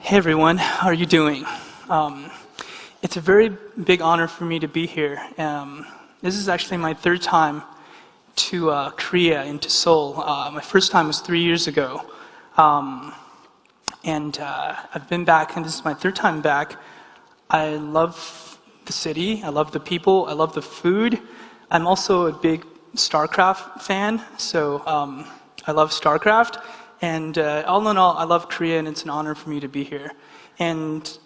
Hey everyone, how are you doing? It's a very big honor for me to be here. This is actually my third time to Korea and to Seoul. My first time was 3 years ago. I've been back, and this is my third time back. I love the city, I love the people, I love the food. I'm also a big StarCraft fan, so I love StarCraft. And all in all, I love Korea, and it's an honor for me to be here. And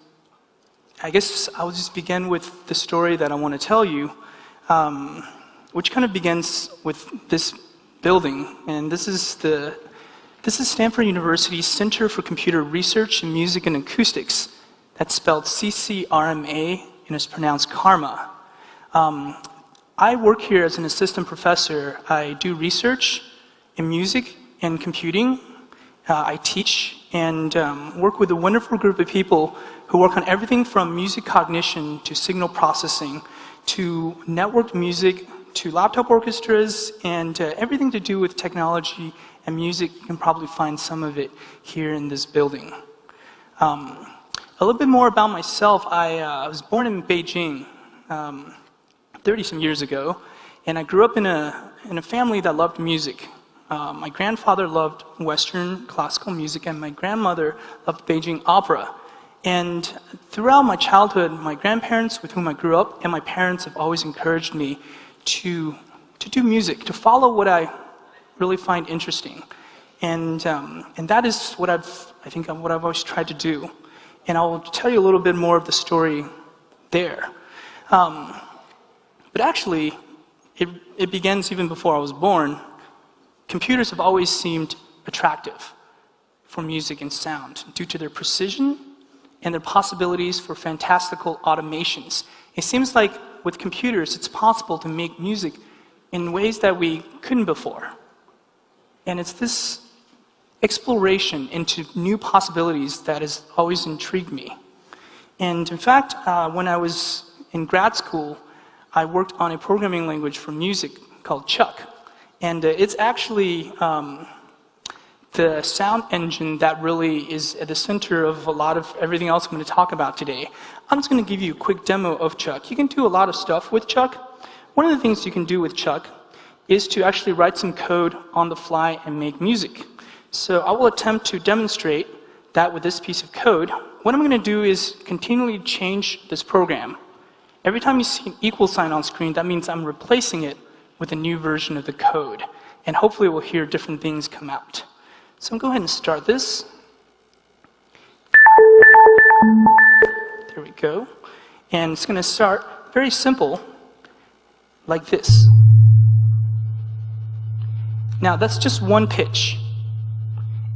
I guess I'll just begin with the story that I want to tell you, which kind of begins with this building. And this is Stanford University's Center for Computer Research in Music and Acoustics. That's spelled CCRMA, and it's pronounced Karma. I work here as an assistant professor. I do research in music and computing. I teach and work with a wonderful group of people who work on everything from music cognition to signal processing to networked music to laptop orchestras and everything to do with technology and music. You can probably find some of it here in this building. A little bit more about myself. I was born in Beijing 30-some years ago, and I grew up in a family that loved music. My grandfather loved Western classical music, and my grandmother loved Beijing opera. And throughout my childhood, my grandparents with whom I grew up and my parents have always encouraged me to do music, to follow what I really find interesting. And that is what I've always tried to do. And I'll tell you a little bit more of the story there. But actually, it begins even before I was born. Computers have always seemed attractive for music and sound due to their precision and their possibilities for fantastical automations. It seems like with computers, it's possible to make music in ways that we couldn't before. And it's this exploration into new possibilities that has always intrigued me. And in fact, when I was in grad school, I worked on a programming language for music called Chuck. And it's actually the sound engine that really is at the center of a lot of everything else I'm going to talk about today. I'm just going to give you a quick demo of Chuck. You can do a lot of stuff with Chuck. One of the things you can do with Chuck is to actually write some code on the fly and make music. So I will attempt to demonstrate that with this piece of code. What I'm going to do is continually change this program. Every time you see an equal sign on screen, that means I'm replacing it with a new version of the code. And hopefully we'll hear different things come out. So I'm going to go ahead and start this. There we go. And it's going to start very simple, like this. Now that's just one pitch.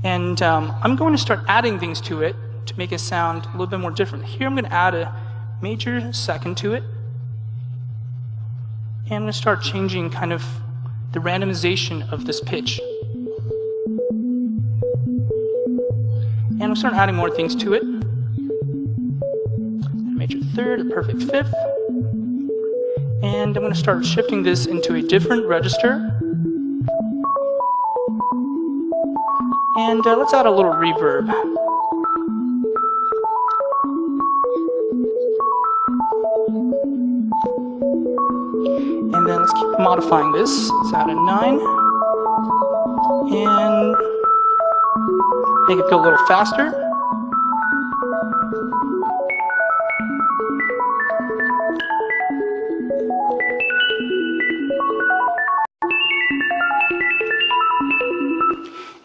And I'm going to start adding things to it to make it sound a little bit more different. Here I'm going to add a major second to it. And I'm going to start changing kind of the randomization of this pitch. And I'll start adding more things to it. A major third, a perfect fifth. And I'm going to start shifting this into a different register. And let's add a little reverb. And then let's keep modifying this. Let's add a 9. And make it go a little faster.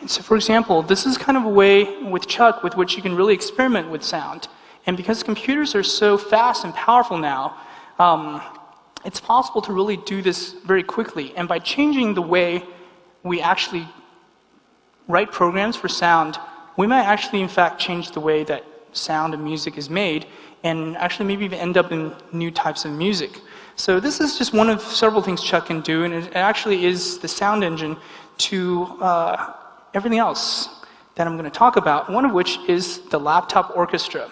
And so for example, this is kind of a way with Chuck with which you can really experiment with sound. And because computers are so fast and powerful now, it's possible to really do this very quickly. And by changing the way we actually write programs for sound, we might actually, in fact, change the way that sound and music is made, and actually maybe even end up in new types of music. So this is just one of several things Chuck can do, and it actually is the sound engine to everything else that I'm going to talk about, one of which is the laptop orchestra.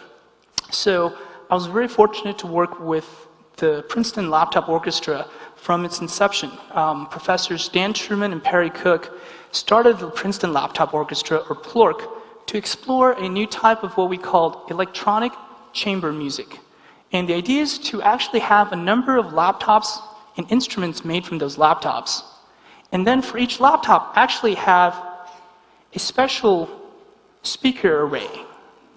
So I was very fortunate to work with the Princeton Laptop Orchestra from its inception. Professors Dan Truman and Perry Cook started the Princeton Laptop Orchestra, or PLORC, to explore a new type of what we call electronic chamber music. And the idea is to actually have a number of laptops and instruments made from those laptops. And then for each laptop, actually have a special speaker array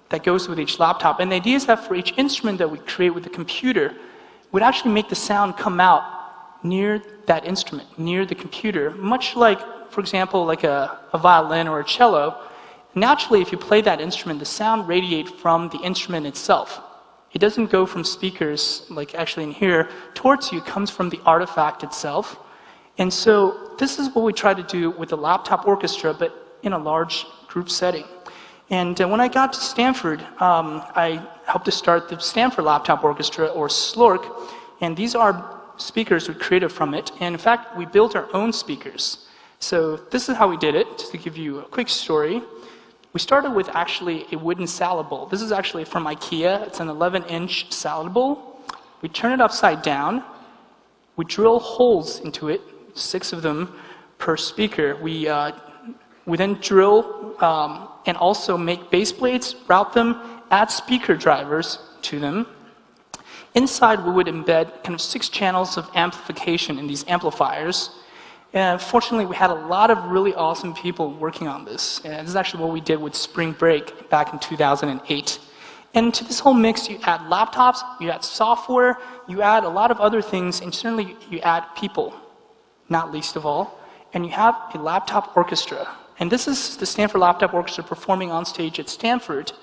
that goes with each laptop. And the idea is that for each instrument that we create with the computer, we'd actually make the sound come out near that instrument, near the computer, much like, for example, like a violin or a cello. Naturally, if you play that instrument, the sound radiates from the instrument itself. It doesn't go from speakers, like actually in here, towards you. It comes from the artifact itself. And so this is what we try to do with the laptop orchestra, but in a large group setting. And when I got to Stanford, I helped to start the Stanford Laptop Orchestra, or SLORC, and these are speakers we created from it. And in fact, we built our own speakers. So this is how we did it, just to give you a quick story. We started with actually a wooden salad bowl. This is actually from IKEA. It's an 11-inch salad bowl. We turn it upside down. We drill holes into it, 6 of them per speaker. We then drill and also make base plates, route them, add speaker drivers to them. Inside, we would embed kind of 6 channels of amplification in these amplifiers. And fortunately, we had a lot of really awesome people working on this. And this is actually what we did with Spring Break back in 2008. And to this whole mix, you add laptops, you add software, you add a lot of other things, and certainly you add people, not least of all. And you have a laptop orchestra. And this is the Stanford Laptop Orchestra performing on stage at Stanford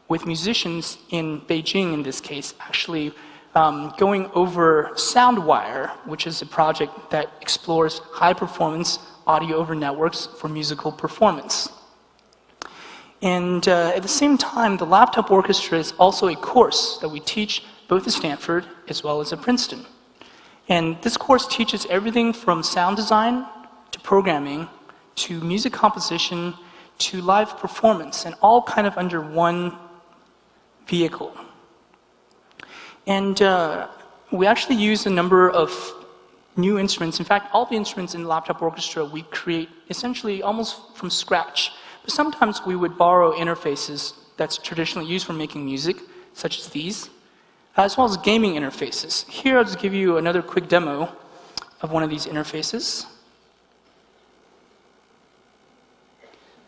with musicians in Beijing, in this case, actually going over SoundWire, which is a project that explores high-performance audio over networks for musical performance. And at the same time, the Laptop Orchestra is also a course that we teach both at Stanford as well as at Princeton. And this course teaches everything from sound design to programming to music composition to live performance, and all kind of under one vehicle. And we actually use a number of new instruments. In fact, all the instruments in the Laptop Orchestra we create essentially almost from scratch. But sometimes we would borrow interfaces that's traditionally used for making music, such as these, as well as gaming interfaces. Here, I'll just give you another quick demo of one of these interfaces.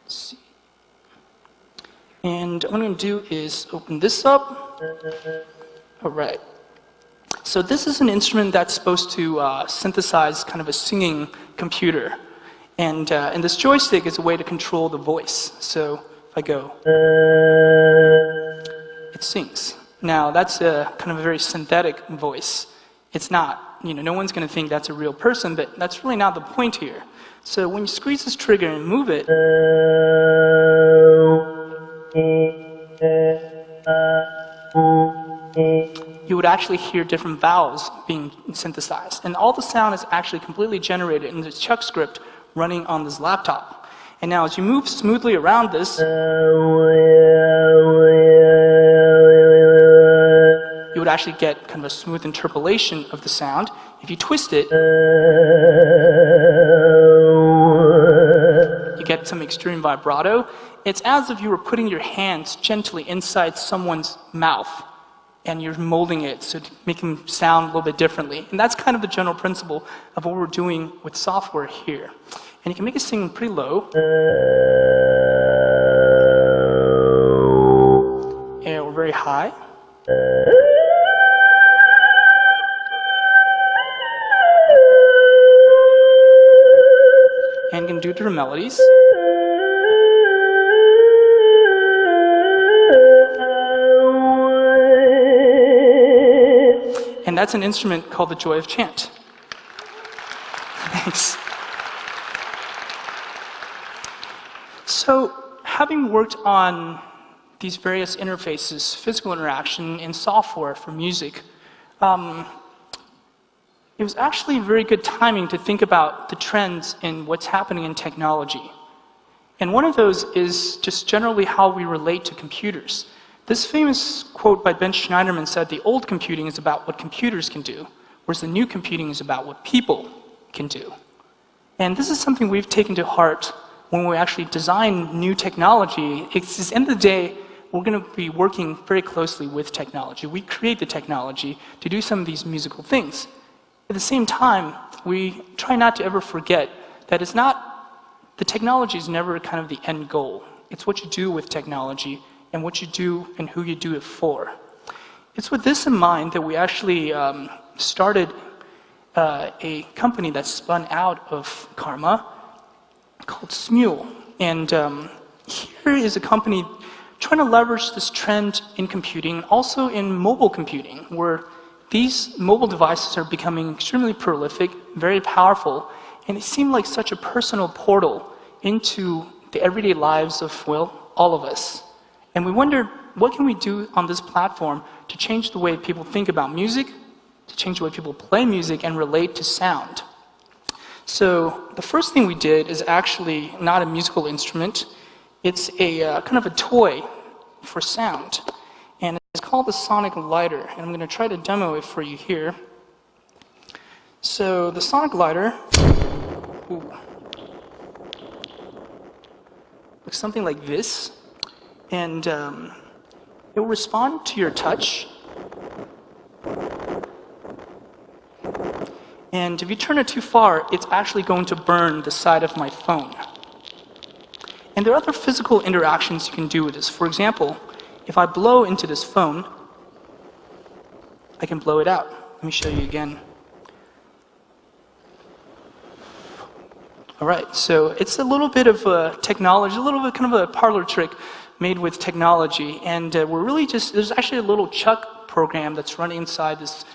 Let's see. And what I'm going to do is open this up. All right. So this is an instrument that's supposed to synthesize kind of a singing computer. And this joystick is a way to control the voice. So if I go, it sings. Now that's a kind of a very synthetic voice. It's not, no one's going to think that's a real person, but that's really not the point here. So when you squeeze this trigger and move it, you would actually hear different vowels being synthesized. And all the sound is actually completely generated in the Chuck script running on this laptop. And now as you move smoothly around this, you would actually get kind of a smooth interpolation of the sound. If you twist it, you get some extreme vibrato. It's as if you were putting your hands gently inside someone's mouth and you're molding it so to make them sound a little bit differently. And that's kind of the general principle of what we're doing with software here. And you can make it sing pretty low, or very high. And you can do different melodies. And that's an instrument called the Joy of Chant. Thanks. So, having worked on these various interfaces, physical interaction, and software for music, it was actually very good timing to think about the trends in what's happening in technology. And one of those is just generally how we relate to computers. This famous quote by Ben Schneiderman said, "The old computing is about what computers can do, whereas the new computing is about what people can do." And this is something we've taken to heart when we actually design new technology, it's at the end of the day, we're going to be working very closely with technology. We create the technology to do some of these musical things. At the same time, we try not to ever forget that the technology is never kind of the end goal. It's what you do with technology and what you do and who you do it for. It's with this in mind that we actually started a company that spun out of Karma called Smule. And here is a company trying to leverage this trend in computing, and also in mobile computing, where these mobile devices are becoming extremely prolific, very powerful, and they seem like such a personal portal into the everyday lives of, well, all of us. And we wondered, what can we do on this platform to change the way people think about music, to change the way people play music and relate to sound? So the first thing we did is actually not a musical instrument. It's a kind of a toy for sound. And it's called the sonic lighter. And I'm going to try to demo it for you here. So the sonic lighter looks something like this. And it will respond to your touch. And if you turn it too far, it's actually going to burn the side of my phone. And there are other physical interactions you can do with this. For example, if I blow into this phone, I can blow it out. Let me show you again. All right, so it's a little bit of technology, a little bit kind of a parlor trick made with technology. And we're really there's actually a little Chuck program that's running inside this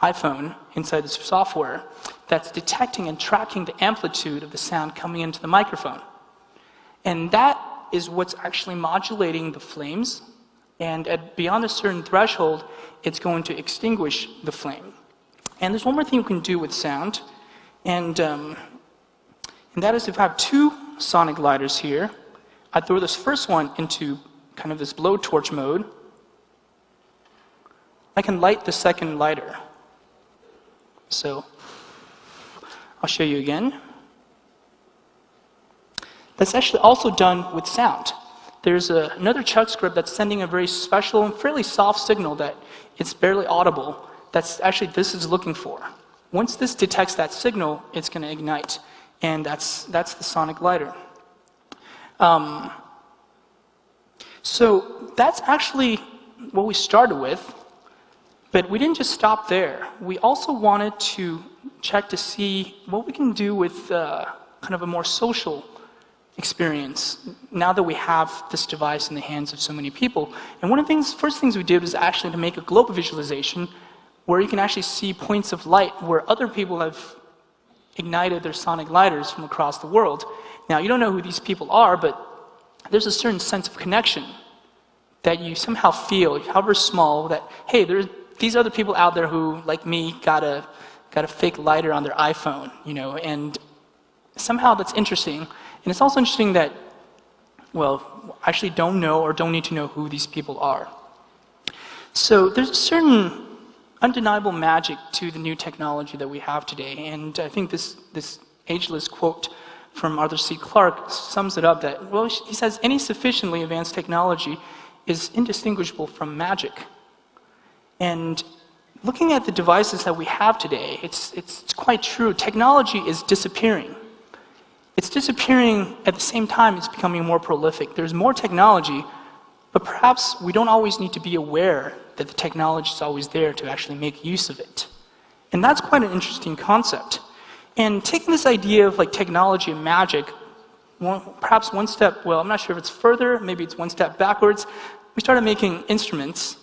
iPhone, inside this software, that's detecting and tracking the amplitude of the sound coming into the microphone. And that is what's actually modulating the flames. And beyond a certain threshold, it's going to extinguish the flame. And there's one more thing you can do with sound. And that is, if I have two sonic lighters here, I throw this first one into kind of this blowtorch mode. I can light the second lighter. So I'll show you again. That's actually also done with sound. There's another Chuck script that's sending a very special and fairly soft signal that it's barely audible. That's actually this is looking for. Once this detects that signal, it's going to ignite. And that's the sonic lighter. So that's actually what we started with. But we didn't just stop there. We also wanted to check to see what we can do with kind of a more social experience now that we have this device in the hands of so many people. And one of the first things we did was actually to make a global visualization where you can actually see points of light where other people have ignited their sonic lighters from across the world. Now, you don't know who these people are, but there's a certain sense of connection that you somehow feel, however small, that, hey, there's these other people out there who, like me, got a fake lighter on their iPhone, you know, and somehow that's interesting. And it's also interesting that, well, I actually don't know or don't need to know who these people are. So there's a certain undeniable magic to the new technology that we have today. And I think this ageless quote from Arthur C. Clarke sums it up that, well, he says, any sufficiently advanced technology is indistinguishable from magic. And looking at the devices that we have today, it's quite true. Technology is disappearing. It's disappearing at the same time it's becoming more prolific. There's more technology, but perhaps we don't always need to be aware that the technology is always there to actually make use of it. And that's quite an interesting concept. And taking this idea of like technology and magic, perhaps one step, well, I'm not sure if it's further, maybe it's one step backwards, we started making instruments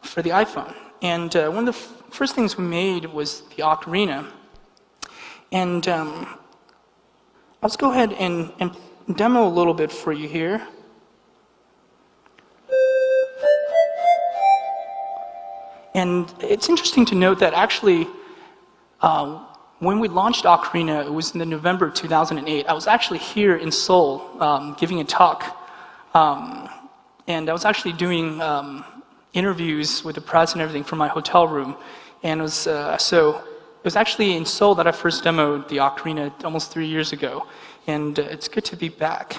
for the iPhone. And one of the first things we made was the ocarina. And let's go ahead and demo a little bit for you here. And it's interesting to note that actually, when we launched Ocarina, it was in the November 2008. I was actually here in Seoul giving a talk. And I was actually doing interviews with the press and everything from my hotel room. And it was, so it was actually in Seoul that I first demoed the ocarina almost 3 years ago, and it's good to be back.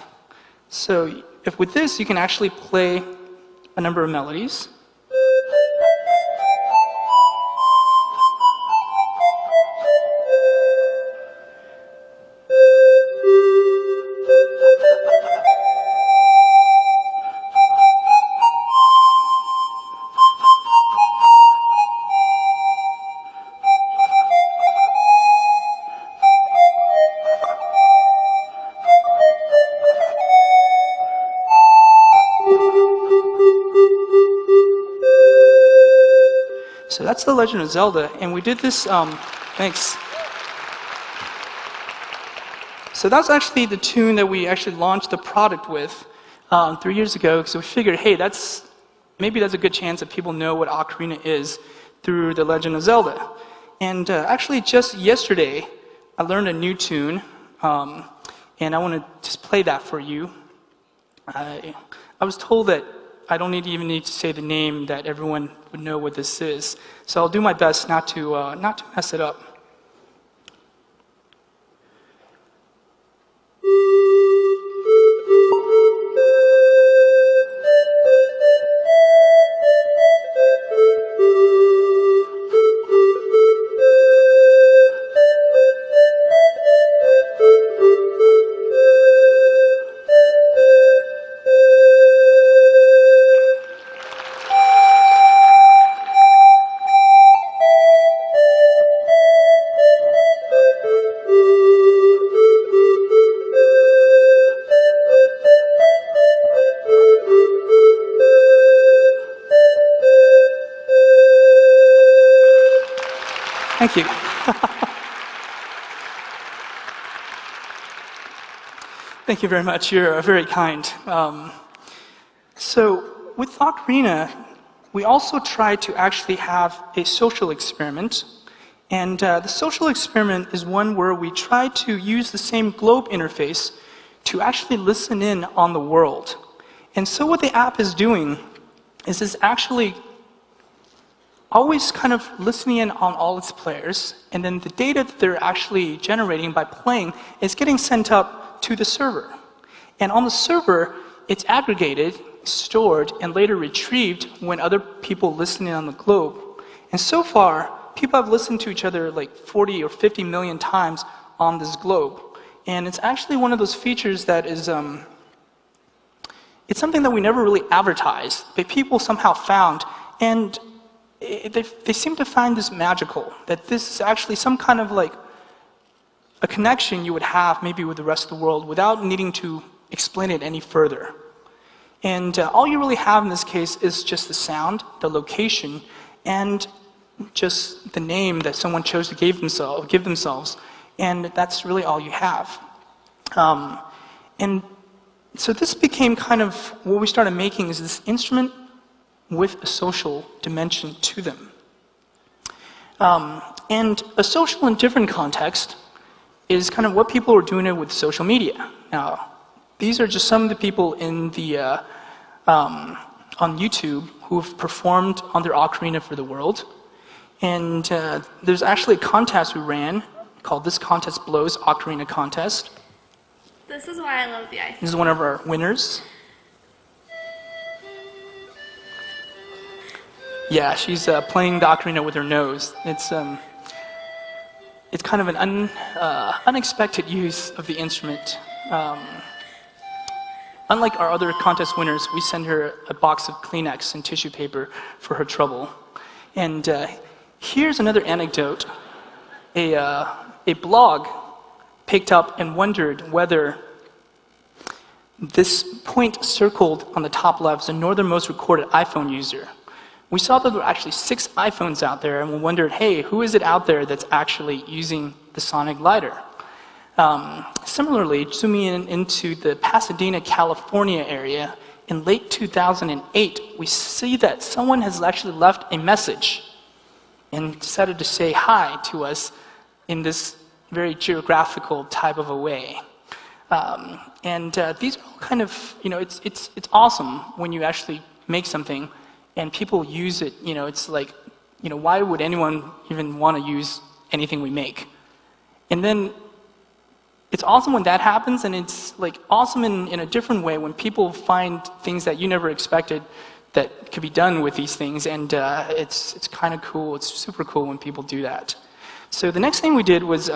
So with this, you can actually play a number of melodies. So that's The Legend of Zelda, and we did this, thanks. So that's actually the tune that we actually launched the product with 3 years ago, so we figured, hey, maybe that's a good chance that people know what ocarina is through The Legend of Zelda. And actually just yesterday, I learned a new tune, and I want to just play that for you. I was told that I don't even need to say the name, that everyone would know what this is. So I'll do my best not to mess it up. Thank you. Thank you very much. You're very kind. So with Ocarina, we also try to actually have a social experiment. And the social experiment is one where we try to use the same globe interface to actually listen in on the world. And so what the app is doing is it's actually always kind of listening in on all its players, and then the data that they're actually generating by playing is getting sent up to the server. And on the server, it's aggregated, stored, and later retrieved when other people listen in on the globe. And so far, people have listened to each other like 40 or 50 million times on this globe. And it's actually one of those features that is, it's something that we never really advertised, but people somehow found, and they seem to find this magical, that this is actually some kind of like a connection you would have maybe with the rest of the world without needing to explain it any further. And all you really have in this case is just the sound, the location, and just the name that someone chose to give themselves, and that's really all you have. And so this became kind of what we started making, is this instrument with a social dimension to them. And a social in different context is kind of what people are doing it with social media. Now, these are just some of the people in the on YouTube who have performed on their ocarina for the world. And there's actually a contest we ran called This Contest Blows Ocarina Contest. This is why I love the iPhone. This is one of our winners. Yeah, she's playing the ocarina with her nose. It's kind of an unexpected use of the instrument. Unlike our other contest winners, we send her a box of Kleenex and tissue paper for her trouble. And here's another anecdote. A blog picked up and wondered whether this point circled on the top left is the northernmost recorded iPhone user. We saw that there were actually 6 iPhones out there, and we wondered, hey, who is it out there that's actually using the sonic glider? Similarly, zooming into the Pasadena, California area, in late 2008, we see that someone has actually left a message and decided to say hi to us in this very geographical type of a way. These are all kind of, it's awesome when you actually make something and people use it. It's like, why would anyone even want to use anything we make. And then it's awesome when that happens, and it's like awesome in a different way when people find things that you never expected that could be done with these things, and it's kind of cool. It's super cool when people do that. So the next thing we did was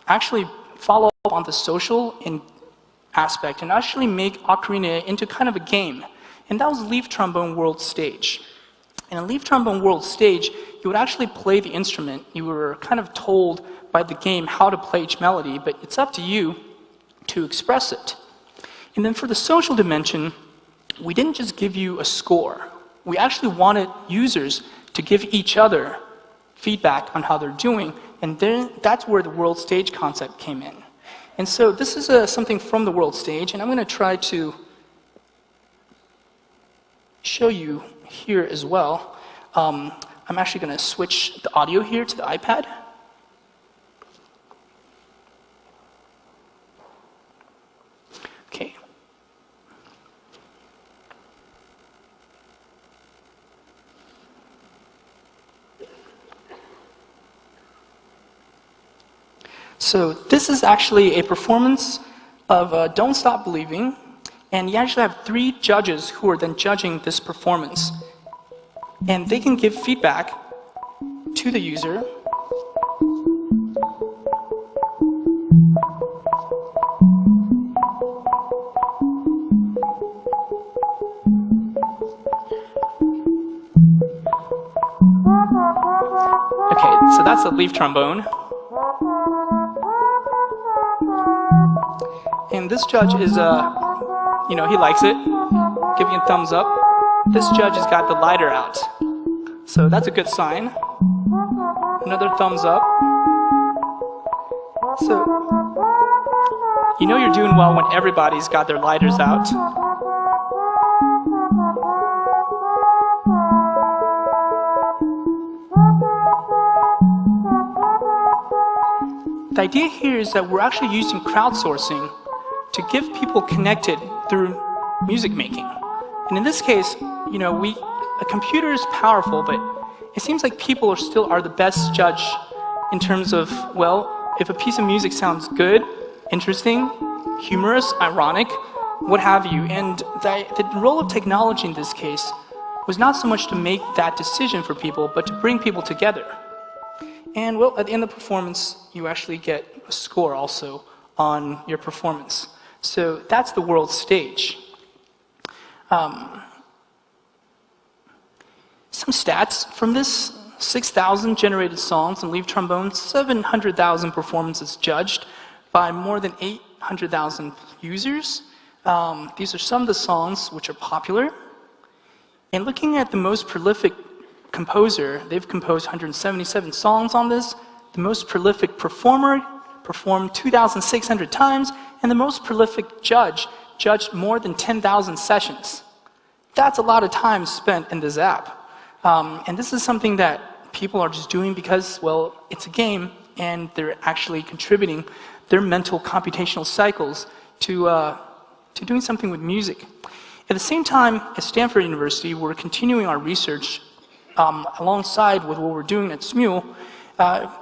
actually follow up on the social aspect and actually make Ocarina into kind of a game. And that was Leaf Trombone World Stage. In a Leaf Trombone World Stage, you would actually play the instrument. You were kind of told by the game how to play each melody, but it's up to you to express it. And then for the social dimension, we didn't just give you a score. We actually wanted users to give each other feedback on how they're doing, and then that's where the world stage concept came in. And so this is something from the world stage, and I'm going to try to show you here as well. I'm actually going to switch the audio here to the iPad. Okay. So this is actually a performance of Don't Stop Believing, and you actually have 3 judges who are then judging this performance. And they can give feedback to the user. Okay, so that's a leaf trombone. And this judge is, he likes it, giving a thumbs up. This judge has got the lighter out. So that's a good sign. Another thumbs up. So, you know you're doing well when everybody's got their lighters out. The idea here is that we're actually using crowdsourcing to give people connected through music making. And in this case, a computer is powerful, but it seems like people still are the best judge in terms of, well, if a piece of music sounds good, interesting, humorous, ironic, what have you. And the role of technology in this case was not so much to make that decision for people, but to bring people together. And well, at the end of the performance, you actually get a score also on your performance. So that's the world stage. Some stats from this: 6,000 generated songs in leaf trombone, 700,000 performances judged by more than 800,000 users. These are some of the songs which are popular. And looking at the most prolific composer, they've composed 177 songs on this. The most prolific performer performed 2,600 times, and the most prolific judge judged more than 10,000 sessions. That's a lot of time spent in this app. And this is something that people are just doing because, well, it's a game, and they're actually contributing their mental computational cycles to doing something with music. At the same time, at Stanford University, we're continuing our research alongside with what we're doing at SMUL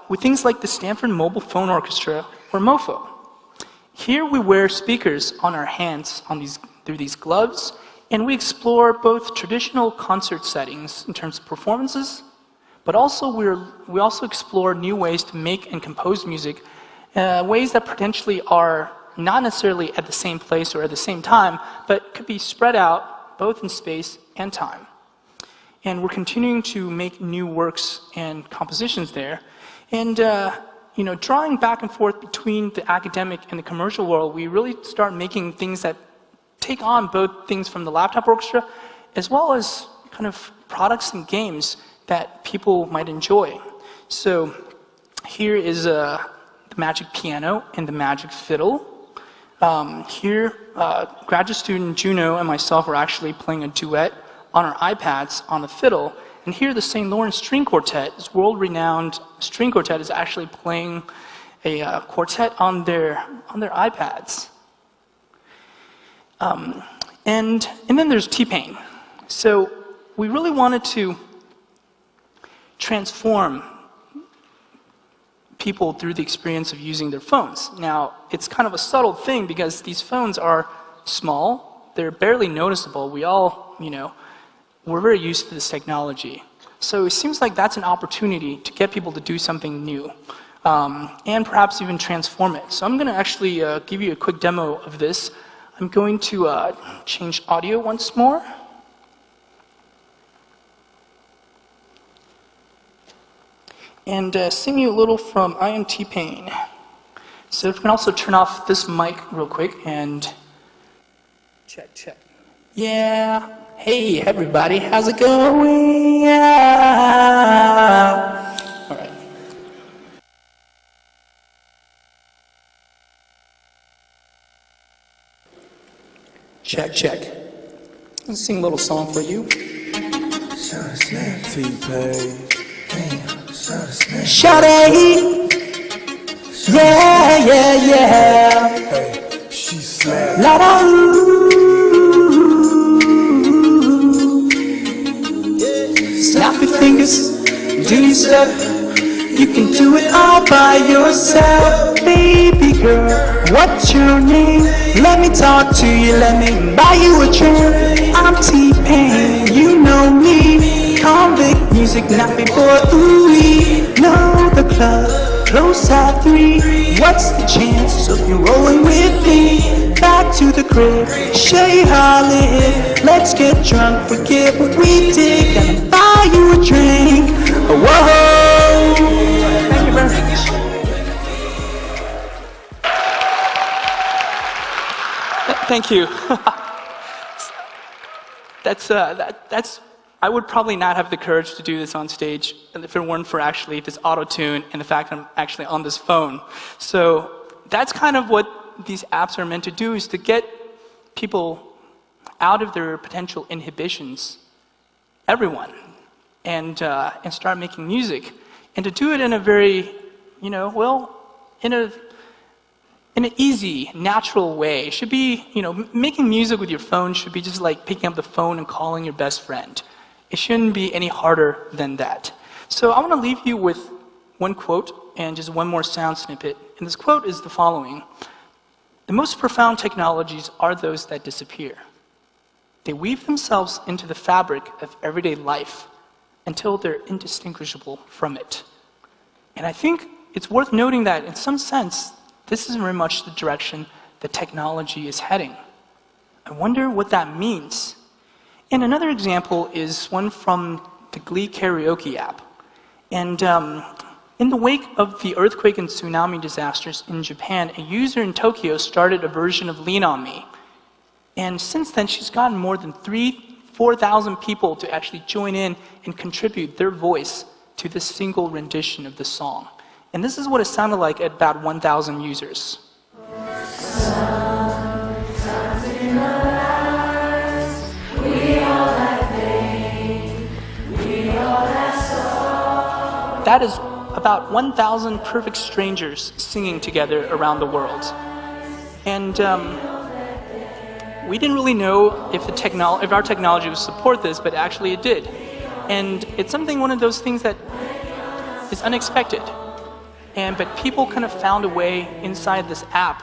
with things like the Stanford Mobile Phone Orchestra, or MoPho. Here we wear speakers on our hands through these gloves, and we explore both traditional concert settings in terms of performances, but also we also explore new ways to make and compose music, ways that potentially are not necessarily at the same place or at the same time, but could be spread out both in space and time. And we're continuing to make new works and compositions there. And drawing back and forth between the academic and the commercial world, we really start making things that take on both things from the laptop orchestra as well as kind of products and games that people might enjoy. So here is the magic piano and the magic fiddle. Here, graduate student Juno and myself are actually playing a duet on our iPads on the fiddle. And here the St. Lawrence String Quartet, this world-renowned string quartet, is actually playing a quartet on their iPads. And then there's T-Pain. So we really wanted to transform people through the experience of using their phones. Now, it's kind of a subtle thing because these phones are small, they're barely noticeable. We all, we're very used to this technology. So it seems like that's an opportunity to get people to do something new, and perhaps even transform it. So I'm going to actually give you a quick demo of this. I'm going to change audio once more. And sing you a little from I Am T-Pain. So if we can also turn off this mic real quick and check. Yeah, hey everybody, how's it going? Yeah. All right. Check. Let's sing a little song for you. T-Pain. Shawty, yeah. Hey, she slapped. La da. Snap your fingers, do your stuff. You can do it all by yourself, baby girl. What's your name? Let me talk to you. Let me buy you a drink. I'm T-Pain, you know me. Convict music, nappy boy, ooh-wee. Know the club, close at 3. What's the chance of you rolling with me? Back to the crib, show you how I live. Let's get drunk, forget what we did. Gonna buy you a drink. Whoa! Thank you very much. Thank you. That's. I would probably not have the courage to do this on stage if it weren't for actually this auto-tune and the fact that I'm actually on this phone. So that's kind of what these apps are meant to do, is to get people out of their potential inhibitions, everyone, and start making music. And to do it in a very, in an easy, natural way. It should be, making music with your phone should be just like picking up the phone and calling your best friend. It shouldn't be any harder than that. So I want to leave you with one quote and just one more sound snippet. And this quote is the following: "The most profound technologies are those that disappear. They weave themselves into the fabric of everyday life until they're indistinguishable from it." And I think it's worth noting that in some sense, this is very much the direction that technology is heading. I wonder what that means. And another example is one from the Glee karaoke app. And in the wake of the earthquake and tsunami disasters in Japan, a user in Tokyo started a version of Lean On Me. And since then, she's gotten more than 4,000 people to actually join in and contribute their voice to this single rendition of the song. And this is what it sounded like at about 1,000 users. That is about 1,000 perfect strangers singing together around the world. And we didn't really know if our technology would support this, but actually it did. And it's one of those things that is unexpected. But people kind of found a way inside this app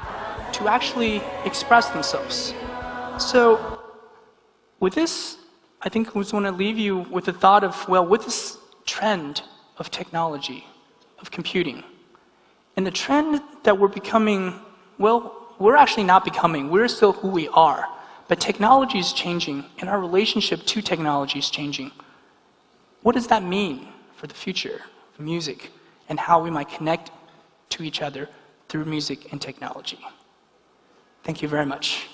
to actually express themselves. So with this, I think I just want to leave you with the thought of, with this trend of technology, of computing, and the trend that we're becoming, we're actually not becoming, we're still who we are, but technology is changing, and our relationship to technology is changing. What does that mean for the future of music and how we might connect to each other through music and technology? Thank you very much.